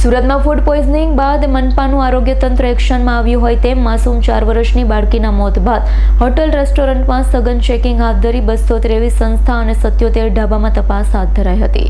સુરતમાં food poisoning બાદ મનપાનું આરોગ્ય તંત્ર એક્શનમાં આવ્યું હોય તેમ માસૂમ 4 વર્ષની બાળકીના મોત બાદ હોટલ રેસ્ટોરન્ટમાં સઘન ચેકિંગ હાથ ધરી 223 સંસ્થા અને 77 ઢાબામાં તપાસ હાથ ધરાઈ હતી.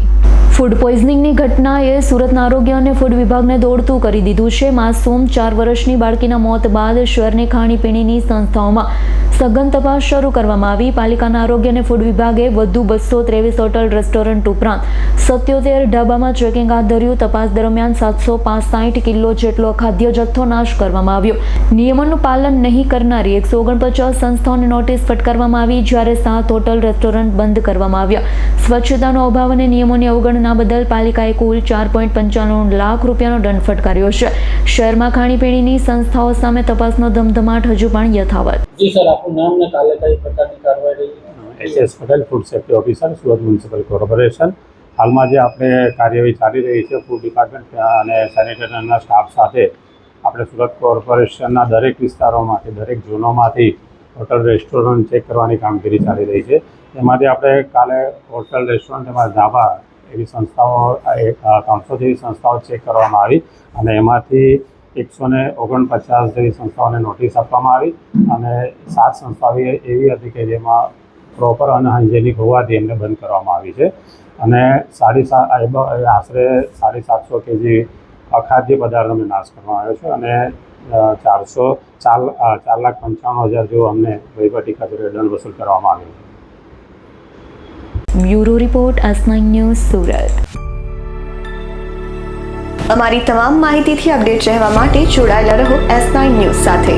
ફૂડ પોઈઝનિંગની ઘટનાએ સુરતના આરોગ્ય અને ફૂડ વિભાગને દોડતું કરી દીધું છે. માસૂમ 4 વર્ષની બાળકીના મોત બાદ શહેરની ખાણીપીણીની સંસ્થાઓમાં સઘન તપાસ શરૂ કરવામાં આવી. પાલિકાના આરોગ્ય અને ફૂડ વિભાગે વધુ 223 હોટલ રેસ્ટોરન્ટ ઉપરાંત 77 ઢાબામાં ચેકિંગ હાથ ધર્યું. તપાસ દરમિયાન 765 કિલો જેટલો ખાદ્ય જથ્થો નાશ કરવામાં આવ્યો. નિયમોનું પાલન નહીં કરનારી 149 સંસ્થાઓને નોટિસ ફટકારવામાં આવી, જ્યારે 7 હોટલ રેસ્ટોરન્ટ બંધ કરવામાં આવ્યા. સ્વચ્છતાનો અભાવ અને નિયમોની અવગણના બદલ પાલિકાએ કુલ 4.95 લાખ રૂપિયાનો દંડ ફટકાર્યો છે. શહેરમાં ખાણીપીણીની સંસ્થાઓ સામે તપાસનો ધમધમાટ હજુ પણ યથાવત. જી સર, આપનું નામ ને કાલે કઈ પ્રકારની કાર્યવાહી રહી? S Patel, food safety officer, Surat municipal corporation. હાલમાં જે આપણે કાર્યવાહી ચાલી રહી છે ફૂડ ડિપાર્ટમેન્ટ અને સેનિટેટરના સ્ટાફ સાથે આપણે સુરત કોર્પોરેશનના દરેક વિસ્તારોમાંથી, દરેક ઝોનોમાંથી હોટલ રેસ્ટોરન્ટ ચેક કરવાની કામગીરી ચાલી રહી છે. એમાંથી આપણે કાલે હોટલ રેસ્ટોરન્ટ એમાં ધાબા એવી સંસ્થાઓ 300 જેવી સંસ્થાઓ ચેક કરવામાં આવી અને એમાંથી 149 જેવી સંસ્થાઓને નોટિસ આપવામાં આવી અને 7 સંસ્થાઓ એવી હતી કે જેમાં પ્રોપર અનહાઇજેનિક હોવાથી એમને બંધ કરવામાં આવી છે અને આશરે 750 કેજી અખાદ્ય પદાર્થોનો નાશ કરવામાં આવ્યો છે અને 4,95,000 જેવો અમને વહીવટી ખાતે દંડ વસૂલ કરવામાં આવ્યો છે. Bureau report S9 news Surat. અમારી તમામ માહિતીથી અપડેટ રહેવા માટે જોડાયેલા રહો S9 ન્યૂઝ સાથે.